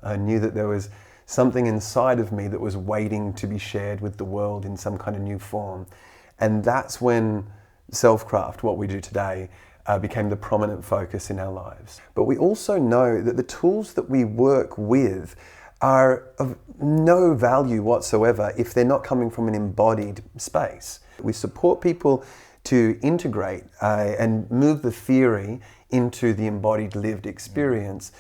I knew that there was something inside of me that was waiting to be shared with the world in some kind of new form. And that's when self-craft, what we do today, became the prominent focus in our lives. But we also know that the tools that we work with are of no value whatsoever if they're not coming from an embodied space. We support people to integrate and move the theory into the embodied lived experience.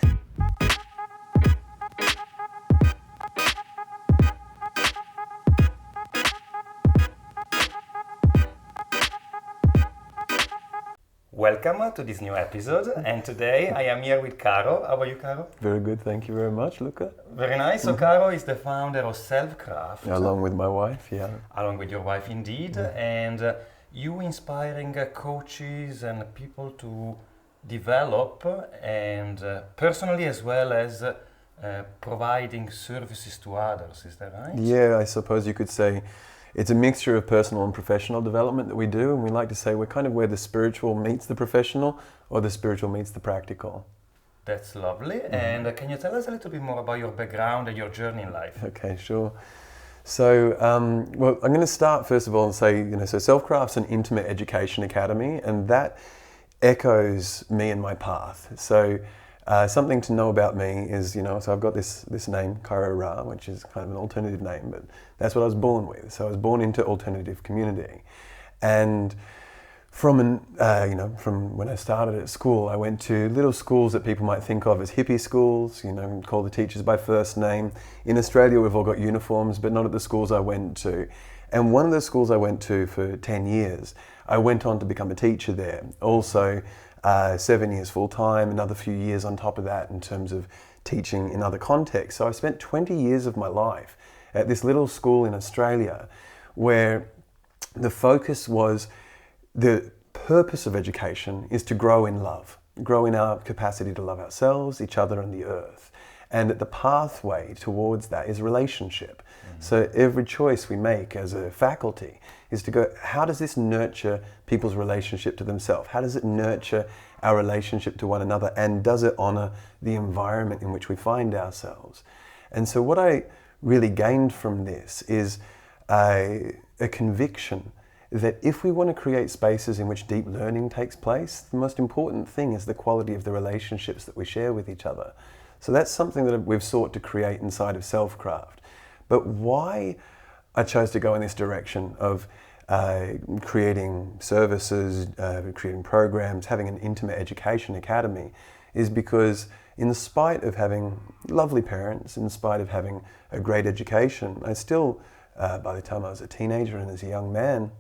Welcome to this new episode, and today I am here with Cairo. How are you, Cairo? Very good, thank you very much, Luca. Very nice. So Cairo is the founder of Self-Craft. Along with my wife, yeah. Along with your wife, indeed. And you inspiring coaches and people to develop and personally as well as providing services to others, is that right? Yeah, I suppose you could say it's a mixture of personal and professional development that we do, and we like to say we're kind of where the spiritual meets the professional or the spiritual meets the practical. That's lovely. And can you tell us a little bit more about your background and your journey in life? Okay, sure. So, well, I'm going to start first of all and say, so Self-Craft's an intimate education academy, and that echoes me and my path. So, something to know about me is, so I've got this name, Cairo Rha, which is kind of an alternative name, but that's what I was born with. So I was born into alternative community. And from when I started at school, I went to little schools that people might think of as hippie schools, call the teachers by first name. In Australia, we've all got uniforms, but not at the schools I went to. And one of the schools I went to for 10 years, I went on to become a teacher there. Also, 7 years full-time, another few years on top of that in terms of teaching in other contexts. So I spent 20 years of my life at this little school in Australia where the focus was the purpose of education is to grow in love, grow in our capacity to love ourselves, each other, and the earth. And that the pathway towards that is relationship. So every choice we make as a faculty is to go, how does this nurture people's relationship to themselves? How does it nurture our relationship to one another? And does it honor the environment in which we find ourselves? And so what I really gained from this is a conviction that if we want to create spaces in which deep learning takes place, the most important thing is the quality of the relationships that we share with each other. So that's something that we've sought to create inside of Self-Craft. But why I chose to go in this direction of creating services, creating programs, having an intimate education academy is because in spite of having lovely parents, in spite of having a great education, I still, by the time I was a teenager and as a young man,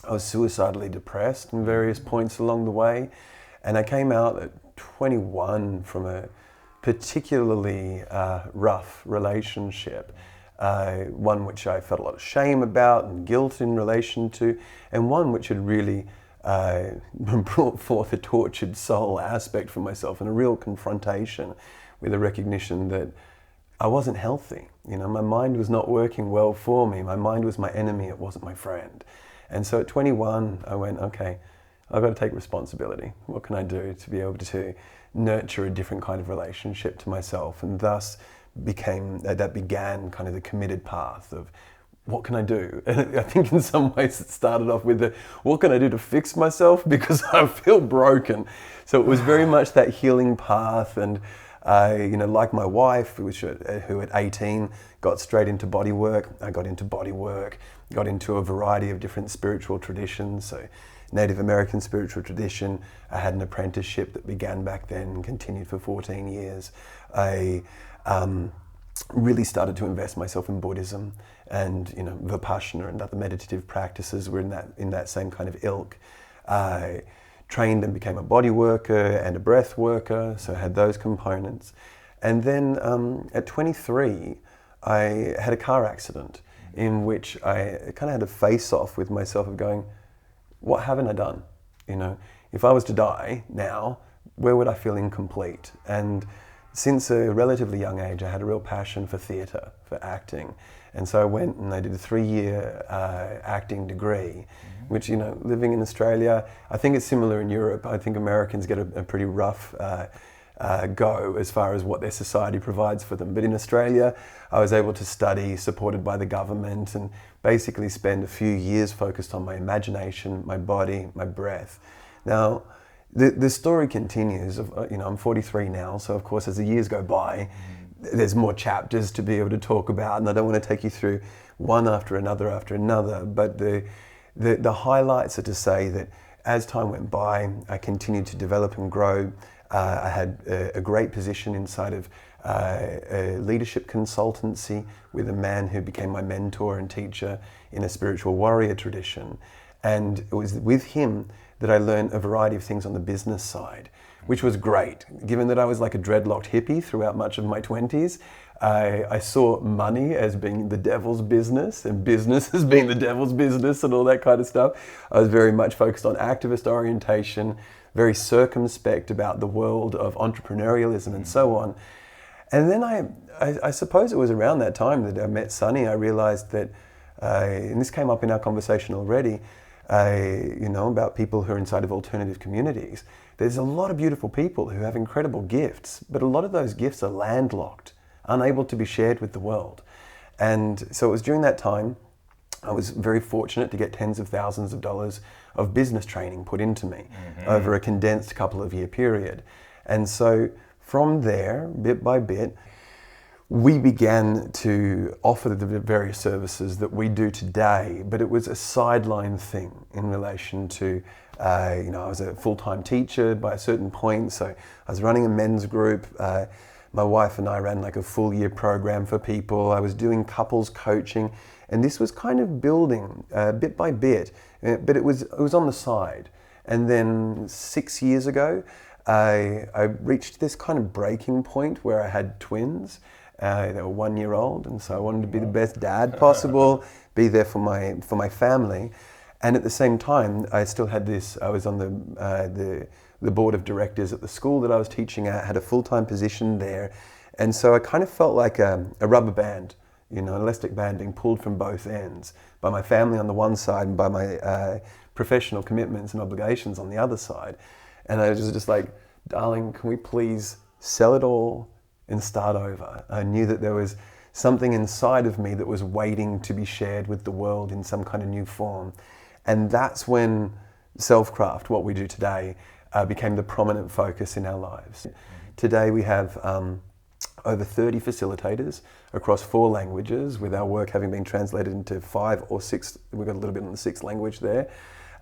I was suicidally depressed in various points along the way. And I came out at 21 from a particularly rough relationship, one which I felt a lot of shame about and guilt in relation to, and one which had really brought forth a tortured soul aspect for myself and a real confrontation with a recognition that I wasn't healthy. My mind was not working well for me. My mind was my enemy, it wasn't my friend. And so at 21, I went, okay, I've got to take responsibility. What can I do to be able to nurture a different kind of relationship to myself? And thus that began kind of the committed path of what can I do? And I think in some ways it started off with what can I do to fix myself because I feel broken. So it was very much that healing path. And like my wife, who at 18 got straight into body work, I got into body work, got into a variety of different spiritual traditions. So Native American spiritual tradition. I had an apprenticeship that began back then and continued for 14 years. I really started to invest myself in Buddhism and Vipassana and other meditative practices were in that same kind of ilk. I trained and became a body worker and a breath worker, so I had those components. And then at 23, I had a car accident in which I kind of had a face-off with myself of going, what haven't I done? If I was to die now, where would I feel incomplete? And since a relatively young age, I had a real passion for theatre, for acting. And so I went and I did a 3-year acting degree, which, living in Australia, I think it's similar in Europe. I think Americans get a pretty rough go as far as what their society provides for them. But in Australia, I was able to study supported by the government and basically spend a few years focused on my imagination, my body, my breath. Now, the story continues. I'm 43 now, so of course as the years go by, there's more chapters to be able to talk about, and I don't want to take you through one after another, but the highlights are to say that as time went by, I continued to develop and grow. I had a great position inside of a leadership consultancy with a man who became my mentor and teacher in a spiritual warrior tradition. And it was with him that I learned a variety of things on the business side, which was great. Given that I was like a dreadlocked hippie throughout much of my 20s, I saw money as being the devil's business and business as being the devil's business and all that kind of stuff. I was very much focused on activist orientation, very circumspect about the world of entrepreneurialism and so on. And then I suppose it was around that time that I met Sunny. I realized that, and this came up in our conversation already, about people who are inside of alternative communities. There's a lot of beautiful people who have incredible gifts, but a lot of those gifts are landlocked, unable to be shared with the world. And so it was during that time, I was very fortunate to get tens of thousands of dollars of business training put into me over a condensed couple of year period. And so from there, bit by bit, we began to offer the various services that we do today, but it was a sideline thing in relation to, I was a full-time teacher by a certain point, so I was running a men's group. My wife and I ran like a full year program for people. I was doing couples coaching, and this was kind of building bit by bit, but it was on the side. And then 6 years ago, I reached this kind of breaking point where I had twins. They were 1 year old, and so I wanted to be the best dad possible, be there for my family. And at the same time, I still had this. I was on the board of directors at the school that I was teaching at, had a full-time position there. And so I kind of felt like a rubber band, an elastic band being pulled from both ends, by my family on the one side and by my professional commitments and obligations on the other side. And I was just like, darling, can we please sell it all and start over? I knew that there was something inside of me that was waiting to be shared with the world in some kind of new form. And that's when Selfcraft, what we do today, became the prominent focus in our lives. Today we have over 30 facilitators across 4 languages, with our work having been translated into 5 or 6, we've got a little bit in the 6th language there.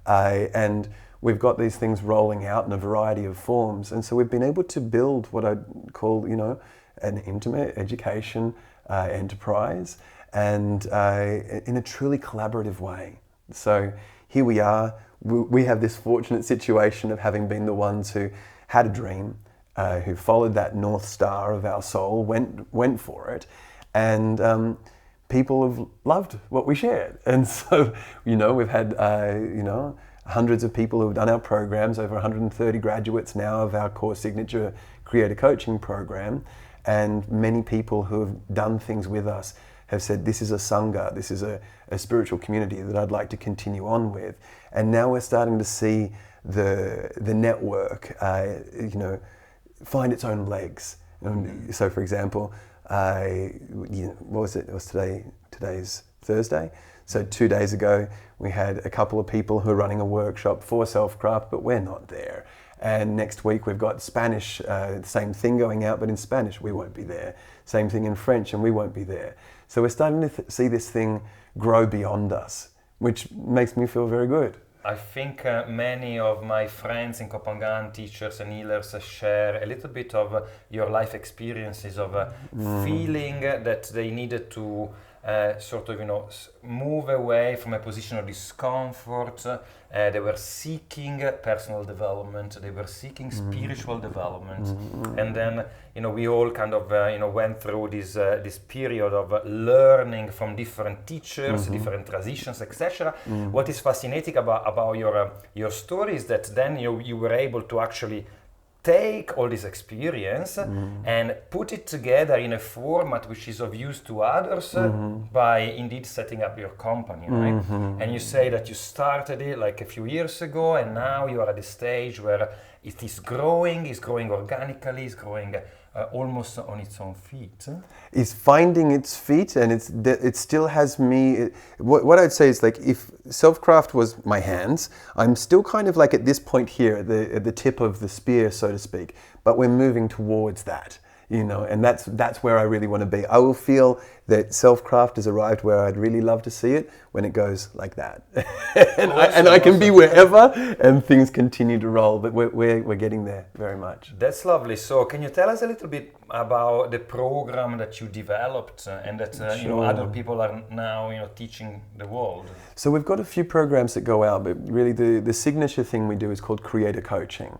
And we've got these things rolling out in a variety of forms. And so we've been able to build what I'd call, an intimate education enterprise, and in a truly collaborative way. So here we are. We have this fortunate situation of having been the ones who had a dream, who followed that North Star of our soul, went for it, and people have loved what we shared. And so, we've had, hundreds of people who have done our programs, over 130 graduates now of our core signature creator coaching program, and many people who have done things with us have said, this is a Sangha, this is a spiritual community that I'd like to continue on with. And now we're starting to see the network, find its own legs. So for example, what was it? It was today's Thursday. So 2 days ago, we had a couple of people who are running a workshop for Selfcraft, but we're not there. And next week we've got Spanish, same thing going out, but in Spanish we won't be there. Same thing in French, and we won't be there. So we're starting to see this thing grow beyond us, which makes me feel very good. I think many of my friends in Kopangan, teachers and healers, share a little bit of your life experiences of feeling that they needed to move away from a position of discomfort. They were seeking personal development. They were seeking spiritual development, and then we all kind of went through this period of learning from different teachers, different transitions, etc. What is fascinating about your story is that then you were able to actually take all this experience and put it together in a format which is of use to others by indeed setting up your company, right? And you say that you started it like a few years ago, and now you are at a stage where it is growing organically, it's growing almost on its own feet. It's finding its feet, and it still has me. What I'd say is, like, if Selfcraft was my hands, I'm still kind of like at this point here, at the tip of the spear, so to speak. But we're moving towards that, you know, and that's where I really want to be. I will feel that Selfcraft has arrived where I'd really love to see it, when it goes like that, and I can be wherever, and things continue to roll. But we're getting there very much. That's lovely. So, can you tell us a little bit about the program that you developed and that you know, other people are now, you know, teaching the world? So we've got a few programs that go out, but really the signature thing we do is called creator coaching.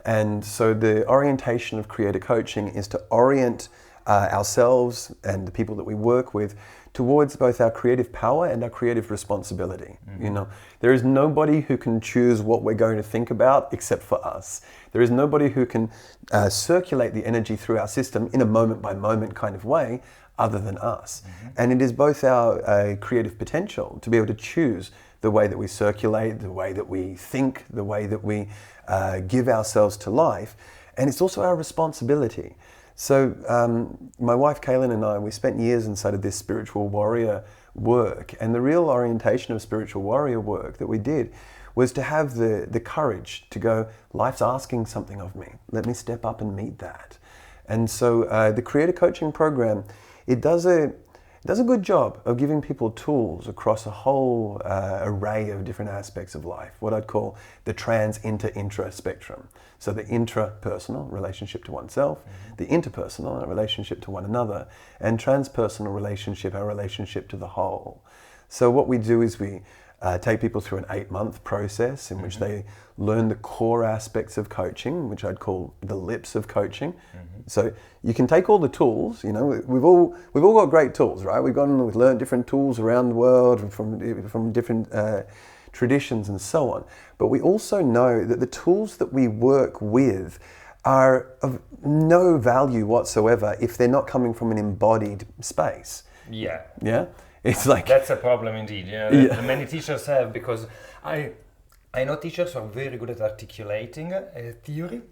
And so the orientation of creator coaching is to orient ourselves and the people that we work with towards both our creative power and our creative responsibility. You know, there is nobody who can choose what we're going to think about except for us. There is nobody who can circulate the energy through our system in a moment by moment kind of way other than us. And it is both our creative potential to be able to choose the way that we circulate, the way that we think, the way that we give ourselves to life, and it's also our responsibility. So my wife Kaylan and I, we spent years inside of this spiritual warrior work, and the real orientation of spiritual warrior work that we did was to have the courage to go, life's asking something of me, let me step up and meet that. And so the creator coaching program, it does a good job of giving people tools across a whole array of different aspects of life, what I'd call the intra spectrum. So the intrapersonal, relationship to oneself, the interpersonal, a relationship to one another, and transpersonal relationship, our relationship to the whole. So what we do is we take people through an 8-month process in which they learn the core aspects of coaching, which I'd call the lips of coaching. So you can take all the tools, you know, we've all got great tools, right? We've learned different tools around the world from different traditions and so on. But we also know that the tools that we work with are of no value whatsoever if they're not coming from an embodied space. Yeah. Yeah? It's like... That's a problem indeed, that many teachers have, because I know teachers are very good at articulating a theory,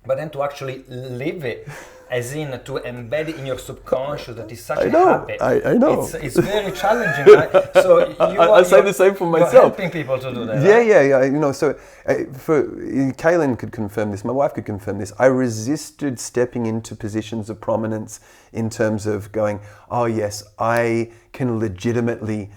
but then to actually live it, as in to embed it in your subconscious, that is such a habit. I know. It's very challenging, right? So I say the same for myself. You're helping people to do that. Yeah. You know, so Kaylan could confirm this. My wife could confirm this. I resisted stepping into positions of prominence in terms of going, oh yes, I can legitimately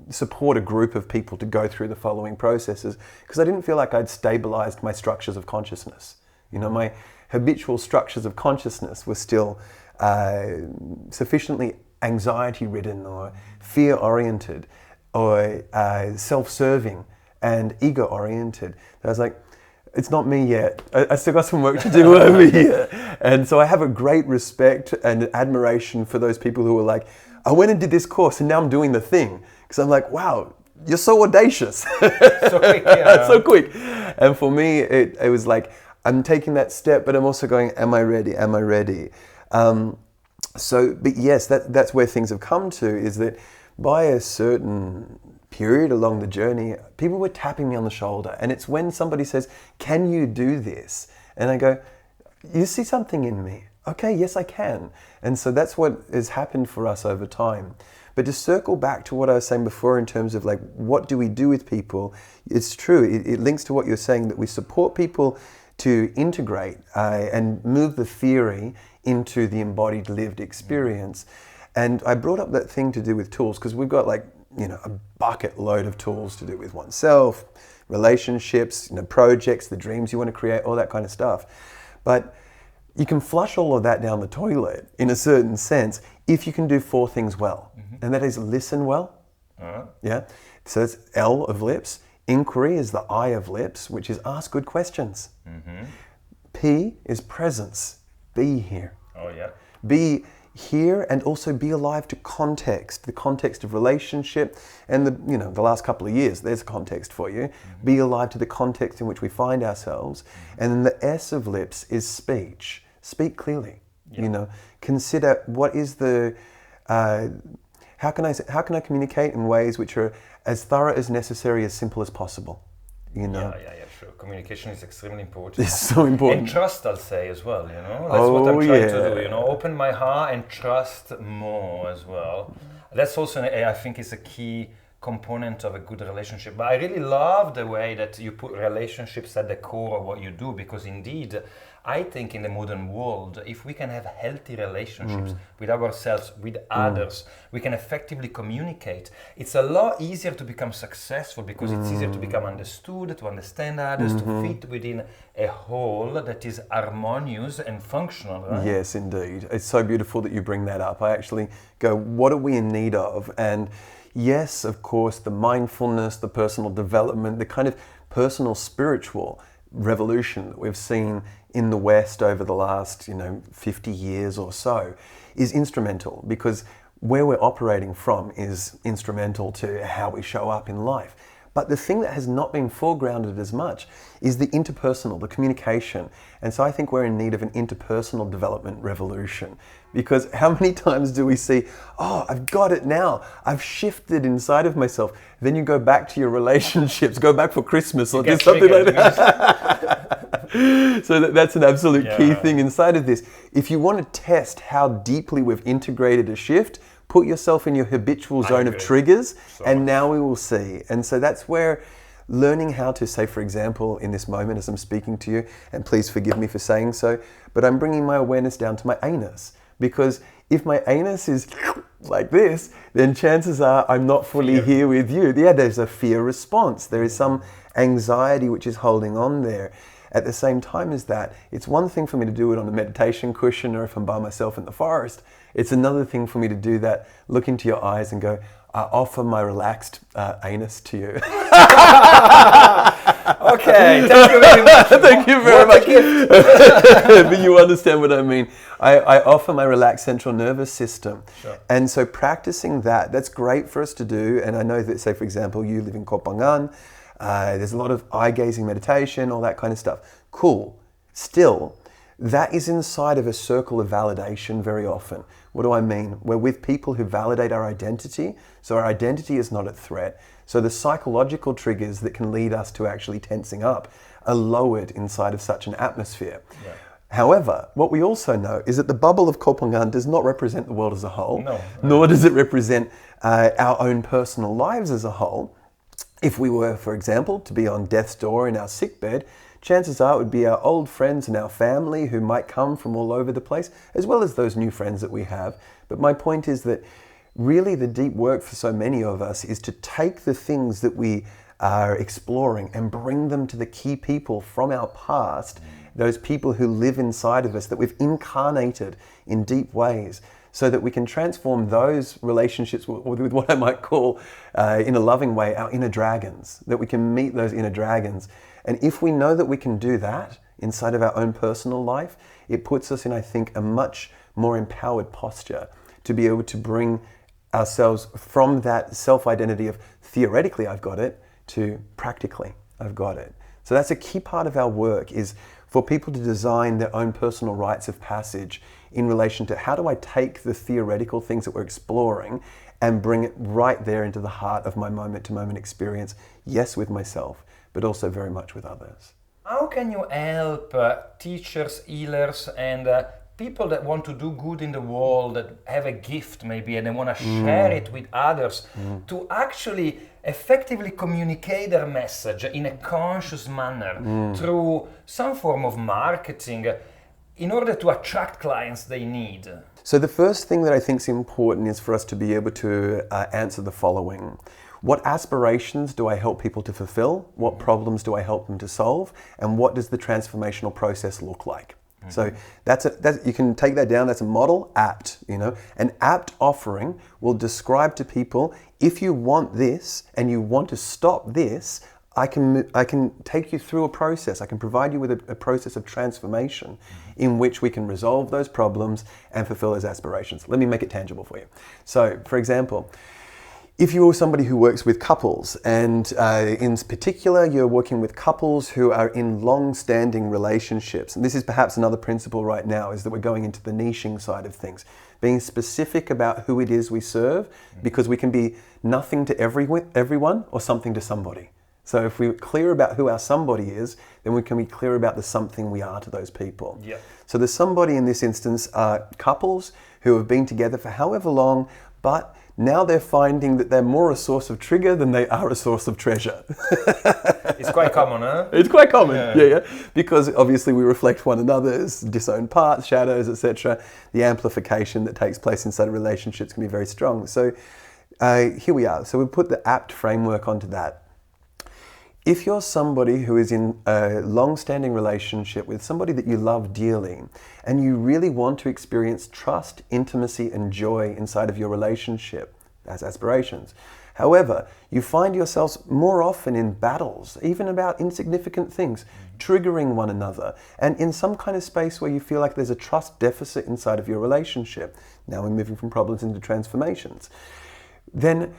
support a group of people to go through the following processes, because I didn't feel like I'd stabilized my structures of consciousness. You know, my habitual structures of consciousness were still sufficiently anxiety-ridden or fear-oriented or self-serving and ego-oriented. I was like, it's not me yet. I still got some work to do over here. And so I have a great respect and admiration for those people who are like, I went and did this course and now I'm doing the thing. Because I'm like, wow, you're so audacious. So quick, yeah. So quick. And for me, it was like, I'm taking that step, but I'm also going, am I ready? Am I ready? But yes, that's where things have come to, is that by a certain period along the journey, people were tapping me on the shoulder. And it's when somebody says, can you do this? And I go, you see something in me. Okay, yes, I can. And so that's what has happened for us over time. But to circle back to what I was saying before in terms of like, what do we do with people? It's true. It links to what you're saying, that we support people to integrate and move the theory into the embodied lived experience. And I brought up that thing to do with tools, because we've got like, you know, a bucket load of tools to do with oneself, relationships, you know, projects, the dreams you want to create, all that kind of stuff. But you can flush all of that down the toilet in a certain sense if you can do 4 things well. And that is listen well. Yeah. So that's L of lips. Inquiry is the I of lips, which is ask good questions. P is presence. Be here. Oh yeah. Be here and also be alive to context, the context of relationship, and the last couple of years, there's context for you. Be alive to the context in which we find ourselves. And then the S of lips is speech. Speak clearly. Consider what is the how can I communicate in ways which are as thorough as necessary, as simple as possible. Yeah, sure. Communication is extremely important. It's so important. And trust, I'll say as well, That's what I'm trying to do, Open my heart and trust more as well. That's also, I think, is a key component of a good relationship. But I really love the way that you put relationships at the core of what you do, because indeed, I think in the modern world, if we can have healthy relationships with ourselves, with others, we can effectively communicate. It's a lot easier to become successful because it's easier to become understood, to understand others, to fit within a whole that is harmonious and functional, right? Yes, indeed. It's so beautiful that you bring that up. I actually go, what are we in need of? And yes, of course, the mindfulness, the personal development, the kind of personal spiritual revolution that we've seen in the West over the last 50 years or so is instrumental, because where we're operating from is instrumental to how we show up in life. But the thing that has not been foregrounded as much is the interpersonal, the communication. And so I think we're in need of an interpersonal development revolution, because how many times do we see, oh, I've got it now, I've shifted inside of myself. Then you go back to your relationships, go back for Christmas or do something like that. So that's an absolute key thing inside of this. If you want to test how deeply we've integrated a shift, put yourself in your habitual zone of triggers, and now we will see. And so that's where learning how to say, for example, in this moment as I'm speaking to you, and please forgive me for saying so, but I'm bringing my awareness down to my anus. Because if my anus is like this, then chances are I'm not fully here with you. Yeah, there's a fear response. There is some anxiety which is holding on there. At the same time as that, it's one thing for me to do it on a meditation cushion or if I'm by myself in the forest. It's another thing for me to do that, look into your eyes and go, I offer my relaxed anus to you. Okay, thank you very much. Thank you very much. But you understand what I mean. I offer my relaxed central nervous system. Sure. And so practicing that's great for us to do. And I know that, say, for example, you live in Koh Phangan. There's a lot of eye-gazing meditation, all that kind of stuff. Cool. Still, that is inside of a circle of validation very often. What do I mean? We're with people who validate our identity, so our identity is not at threat. So the psychological triggers that can lead us to actually tensing up are lowered inside of such an atmosphere. Yeah. However, what we also know is that the bubble of Koh Phangan does not represent the world as a whole, nor does it represent our own personal lives as a whole. If we were, for example, to be on death's door in our sickbed, chances are it would be our old friends and our family who might come from all over the place, as well as those new friends that we have. But my point is that really the deep work for so many of us is to take the things that we are exploring and bring them to the key people from our past, those people who live inside of us that we've incarnated in deep ways, so that we can transform those relationships with what I might call, in a loving way, our inner dragons, that we can meet those inner dragons. And if we know that we can do that inside of our own personal life, it puts us in, I think, a much more empowered posture to be able to bring ourselves from that self-identity of theoretically I've got it to practically I've got it. So that's a key part of our work, is for people to design their own personal rites of passage in relation to how do I take the theoretical things that we're exploring and bring it right there into the heart of my moment-to-moment experience, yes, with myself, but also very much with others. How can you help teachers, healers, and people that want to do good in the world, that have a gift maybe, and they want to share it with others, to actually effectively communicate their message in a conscious manner through some form of marketing in order to attract clients they need? So the first thing that I think is important is for us to be able to answer the following. What aspirations do I help people to fulfill? What problems do I help them to solve? And what does the transformational process look like? So you can take that down. That's a model, apt. An apt offering will describe to people, if you want this and you want to stop this, I can take you through a process. I can provide you with a process of transformation in which we can resolve those problems and fulfill those aspirations. Let me make it tangible for you. So, for example, if you're somebody who works with couples, and in particular you're working with couples who are in long-standing relationships, and this is perhaps another principle right now, is that we're going into the niching side of things. Being specific about who it is we serve, because we can be nothing to everyone or something to somebody. So if we're clear about who our somebody is, then we can be clear about the something we are to those people. Yeah. So the somebody in this instance are couples who have been together for however long, but now they're finding that they're more a source of trigger than they are a source of treasure. It's quite common, huh? It's quite common, yeah. Because obviously we reflect one another's disowned parts, shadows, etc. The amplification that takes place inside of relationships can be very strong. So here we are. So we put the APT framework onto that. If you're somebody who is in a long-standing relationship with somebody that you love dearly, and you really want to experience trust, intimacy, and joy inside of your relationship, that's aspirations. However, you find yourselves more often in battles, even about insignificant things, triggering one another, and in some kind of space where you feel like there's a trust deficit inside of your relationship. Now we're moving from problems into transformations. Then,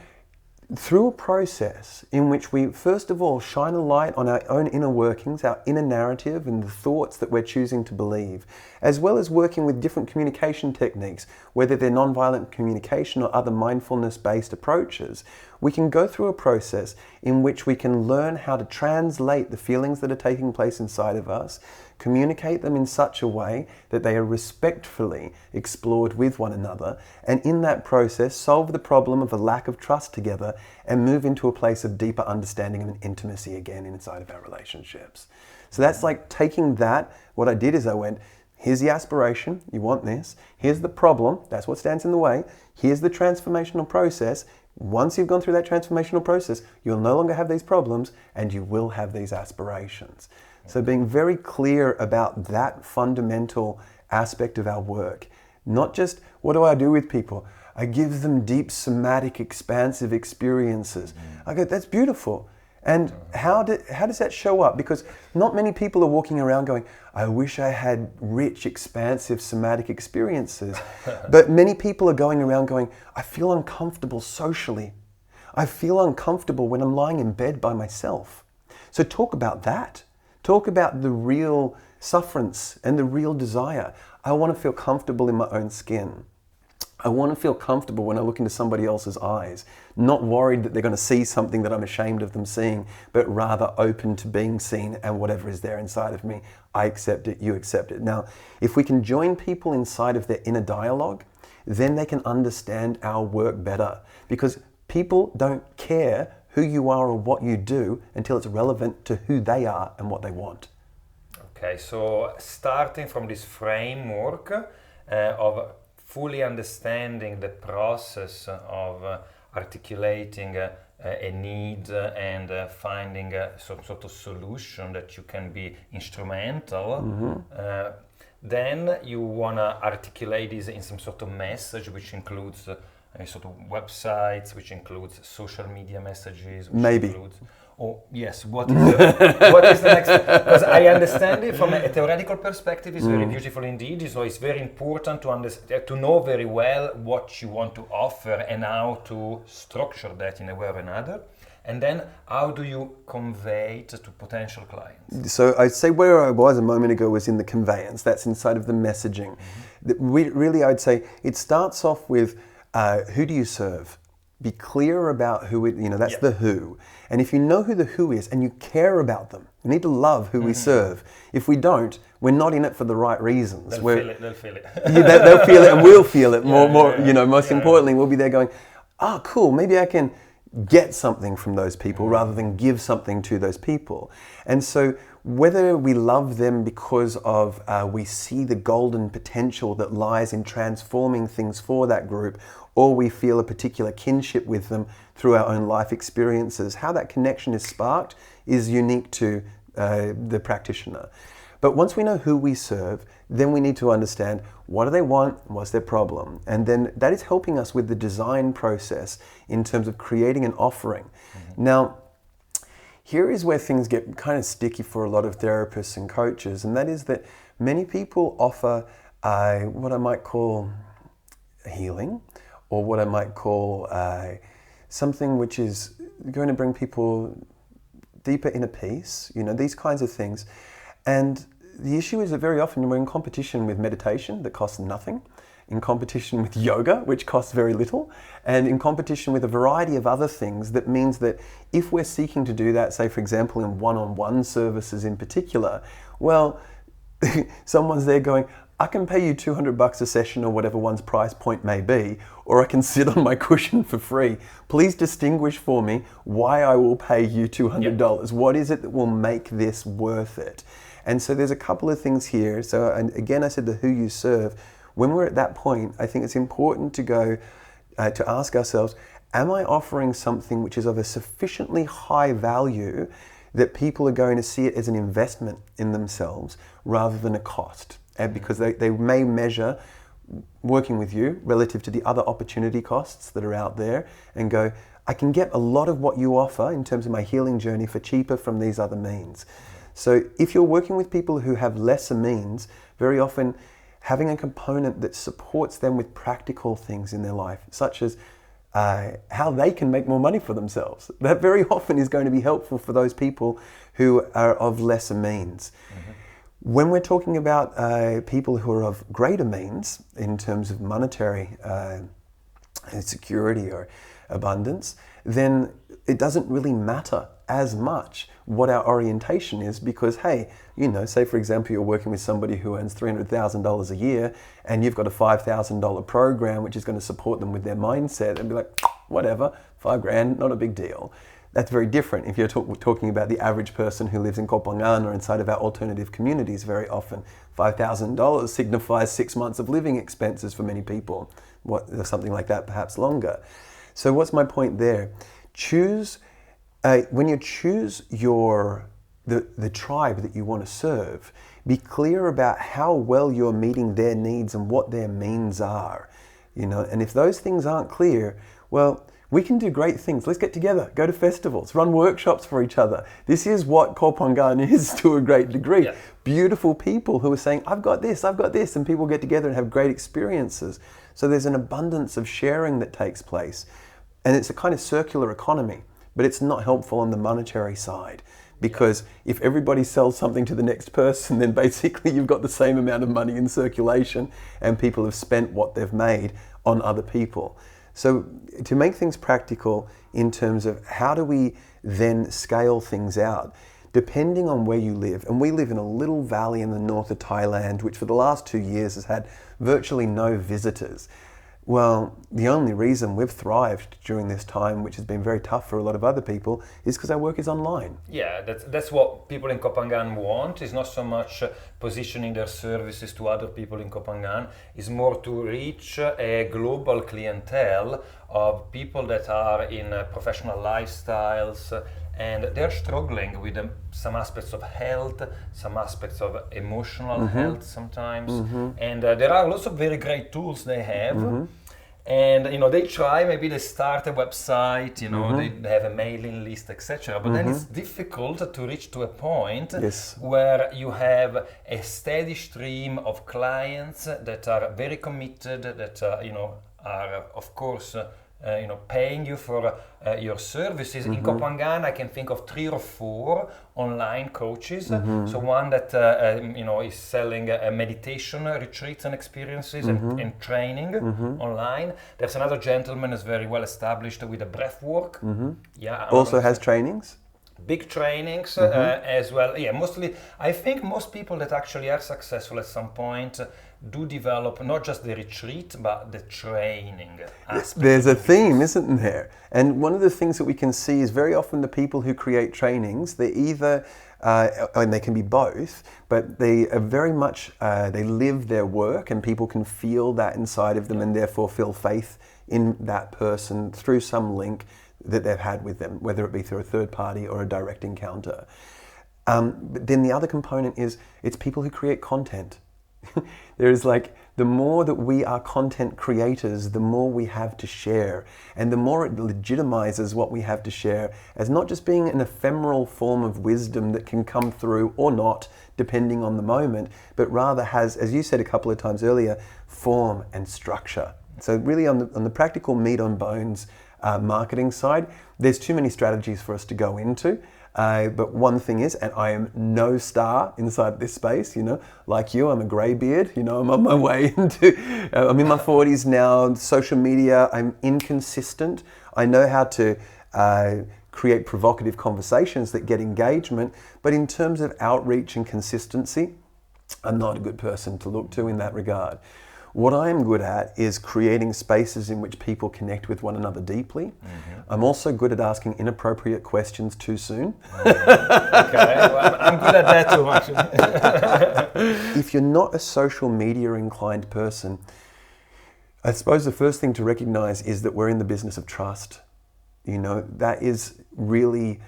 through a process in which we first of all shine a light on our own inner workings, our inner narrative and the thoughts that we're choosing to believe, as well as working with different communication techniques, whether they're nonviolent communication or other mindfulness-based approaches, we can go through a process in which we can learn how to translate the feelings that are taking place inside of us, communicate them in such a way that they are respectfully explored with one another, and in that process solve the problem of a lack of trust together and move into a place of deeper understanding and intimacy again inside of our relationships. So that's like taking that, what I did is I went, here's the aspiration, you want this, here's the problem, that's what stands in the way, here's the transformational process. Once you've gone through that transformational process, you'll no longer have these problems and you will have these aspirations. So being very clear about that fundamental aspect of our work, not just what do I do with people? I give them deep somatic, expansive experiences. I go, that's beautiful. And how does that show up? Because not many people are walking around going, I wish I had rich, expansive somatic experiences. But many people are going around going, I feel uncomfortable socially. I feel uncomfortable when I'm lying in bed by myself. So talk about that. Talk about the real sufferance and the real desire. I want to feel comfortable in my own skin. I want to feel comfortable when I look into somebody else's eyes, not worried that they're going to see something that I'm ashamed of them seeing, but rather open to being seen, and whatever is there inside of me, I accept it, you accept it. Now, if we can join people inside of their inner dialogue, then they can understand our work better, because people don't care who you are or what you do until it's relevant to who they are and what they want. Okay, so starting from this framework of fully understanding the process of articulating a need and finding some sort of solution that you can be instrumental, then you want to articulate this in some sort of message which includes sort of websites, which includes social media messages, which Maybe. includes, yes, what is the next? Because I understand it from a theoretical perspective, it's very beautiful indeed. So it's very important to know very well what you want to offer and how to structure that in a way or another. And then how do you convey it to potential clients? So I'd say where I was a moment ago was in the conveyance. That's inside of the messaging. Really, I'd say it starts off with who do you serve? Be clear about who it, that's the who. And if you know who the who is and you care about them, we need to love who we serve. If we don't, we're not in it for the right reasons. They'll feel it. They'll feel it. They'll feel it and we'll feel it most importantly, we'll be there going, cool, maybe I can get something from those people rather than give something to those people. And so whether we love them because of we see the golden potential that lies in transforming things for that group, or we feel a particular kinship with them through our own life experiences, how that connection is sparked is unique to the practitioner. But once we know who we serve, then we need to understand what do they want, what's their problem. And then that is helping us with the design process in terms of creating an offering. Now, here is where things get kind of sticky for a lot of therapists and coaches, and that is that many people offer what I might call healing, or what I might call something which is going to bring people deeper inner peace, these kinds of things. And the issue is that very often we're in competition with meditation that costs nothing, in competition with yoga, which costs very little, and in competition with a variety of other things. That means that if we're seeking to do that, say for example in one-on-one services in particular, well, someone's there going, I can pay you $200 a session or whatever one's price point may be, or I can sit on my cushion for free. Please distinguish for me why I will pay you $200. Yep. What is it that will make this worth it? And so there's a couple of things here. So, and again, I said the who you serve. When we're at that point, I think it's important to go to ask ourselves, am I offering something which is of a sufficiently high value that people are going to see it as an investment in themselves rather than a cost? And because they may measure working with you relative to the other opportunity costs that are out there and go, I can get a lot of what you offer in terms of my healing journey for cheaper from these other means. So if you're working with people who have lesser means, very often having a component that supports them with practical things in their life, such as how they can make more money for themselves, that very often is going to be helpful for those people who are of lesser means. Mm-hmm. When we're talking about people who are of greater means in terms of monetary security or abundance, then it doesn't really matter as much what our orientation is, because hey, say for example you're working with somebody who earns $300,000 a year and you've got a $5,000 program which is going to support them with their mindset, and be like, whatever, $5,000, not a big deal. That's very different if you're talking about the average person who lives in Kopangan or inside of our alternative communities. Very often $5,000 signifies 6 months of living expenses for many people, something like that, perhaps longer. So what's my point there? When you choose the tribe that you want to serve, be clear about how well you're meeting their needs and what their means are. And if those things aren't clear, well, we can do great things. Let's get together, go to festivals, run workshops for each other. This is what Kopangan is to a great degree. Yeah. Beautiful people who are saying, I've got this, and people get together and have great experiences. So there's an abundance of sharing that takes place. And it's a kind of circular economy, but it's not helpful on the monetary side. Because if everybody sells something to the next person, then basically you've got the same amount of money in circulation and people have spent what they've made on other people. So to make things practical in terms of how do we then scale things out, depending on where you live, and we live in a little valley in the north of Thailand, which for the last 2 years has had virtually no visitors. Well, the only reason we've thrived during this time, which has been very tough for a lot of other people, is because our work is online. Yeah, that's what people in Kopangan want. It's not so much positioning their services to other people in Kopangan. It's more to reach a global clientele of people that are in professional lifestyles, and they're struggling with some aspects of health, some aspects of emotional health sometimes. And there are lots of very great tools they have. And they try, maybe they start a website, they have a mailing list, etc. But then it's difficult to reach to a point where you have a steady stream of clients that are very committed, that are of course paying you for your services. In Kopangan, I can think of 3 or 4 online coaches. So one that is selling meditation retreats and experiences and training online. There's another gentleman who's very well established with the breath work. Yeah, also has trainings. Big trainings as well. Yeah, mostly. I think most people that actually are successful at some point do develop not just the retreat, but the training aspect. There's a theme, isn't there? And one of the things that we can see is very often the people who create trainings, they're either, and they can be both, but they are very much, they live their work and people can feel that inside of them and therefore feel faith in that person through some link that they've had with them, whether it be through a third party or a direct encounter. But then the other component is it's people who create content. There is like, the more that we are content creators, the more we have to share. And the more it legitimizes what we have to share as not just being an ephemeral form of wisdom that can come through or not, depending on the moment, but rather has, as you said a couple of times earlier, form and structure. So really on the practical meat on bones marketing side, there's too many strategies for us to go into. But one thing is, and I am no star inside this space, you know, like you, I'm a greybeard, you know, I'm on my way into, I'm in my 40s now, social media, I'm inconsistent. I know how to create provocative conversations that get engagement, but in terms of outreach and consistency, I'm not a good person to look to in that regard. What I'm good at is creating spaces in which people connect with one another deeply. Mm-hmm. I'm also good at asking inappropriate questions too soon. Okay, well, I'm good at that too, actually. If you're not a social media inclined person, I suppose the first thing to recognize is that we're in the business of trust. You know, that is really,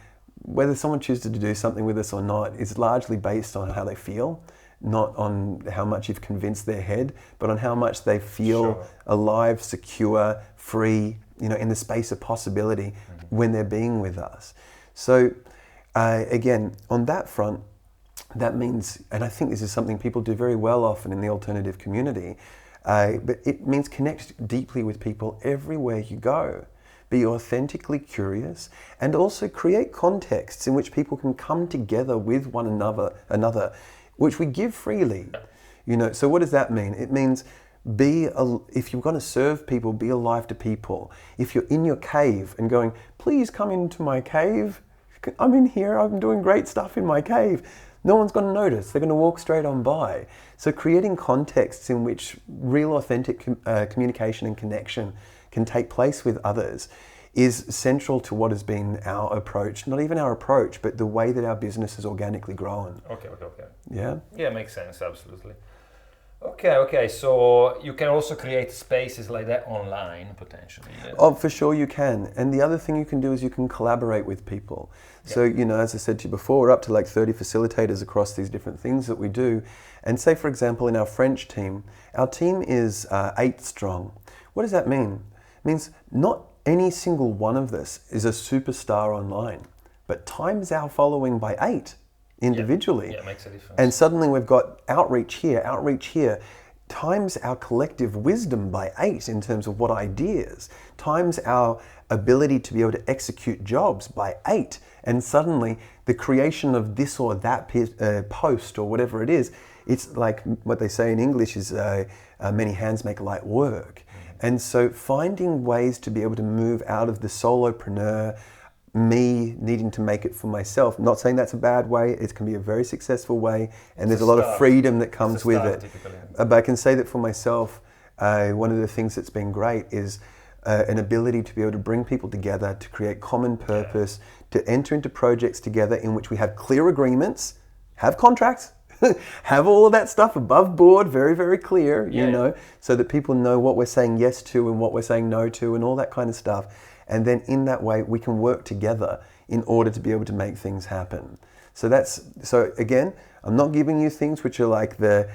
whether someone chooses to do something with us or not, is largely based on how they feel. Not on how much you've convinced their head, but on how much they feel alive, secure, free, you know, in the space of possibility when they're being with us. So again, on that front, that means, and I think this is something people do very well often in the alternative community, but it means connect deeply with people everywhere you go. Be authentically curious, and also create contexts in which people can come together with one another, which we give freely. You know, so what does that mean? It means if you're going to serve people, be alive to people. If you're in your cave and going, please come into my cave, I'm in here, I'm doing great stuff in my cave, no one's going to notice, they're going to walk straight on by. So creating contexts in which real authentic communication and connection can take place with others is central to what has been our approach, not even our approach, but the way that our business has organically grown. Okay. Yeah? Yeah, makes sense, absolutely. Okay, so you can also create spaces like that online, potentially. Yeah? Oh, for sure you can. And the other thing you can do is you can collaborate with people. Yeah. So, you know, as I said to you before, we're up to like 30 facilitators across these different things that we do. And say, for example, in our French team, our team is 8 strong. What does that mean? It means not any single one of this is a superstar online, but times our following by 8 individually. Yeah, it makes a difference. And suddenly we've got outreach here, times our collective wisdom by 8 in terms of what ideas, times our ability to be able to execute jobs by 8. And suddenly the creation of this or that post or whatever it is, it's like what they say in English is many hands make light work. And so finding ways to be able to move out of the solopreneur, me needing to make it for myself. I'm not saying that's a bad way, it can be a very successful way, and there's a lot of freedom that comes with it. But I can say that for myself, one of the things that's been great is an ability to be able to bring people together, to create common purpose, to enter into projects together in which we have clear agreements, have contracts, have all of that stuff above board, very, very clear, you know, so that people know what we're saying yes to and what we're saying no to and all that kind of stuff. And then in that way, we can work together in order to be able to make things happen. So again, I'm not giving you things which are like the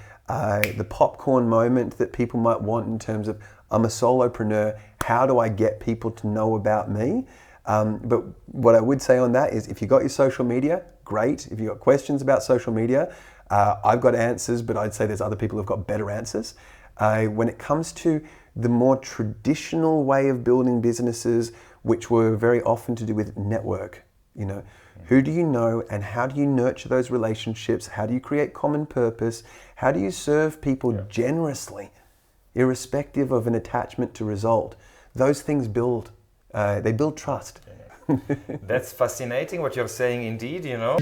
popcorn moment that people might want in terms of, I'm a solopreneur, how do I get people to know about me? But what I would say on that is, if you got your social media, great. If you got questions about social media, I've got answers, but I'd say there's other people who've got better answers. When it comes to the more traditional way of building businesses, which were very often to do with network, you know, who do you know and how do you nurture those relationships? How do you create common purpose? How do you serve people generously, irrespective of an attachment to result? Those things build trust. That's fascinating what you're saying indeed, you know.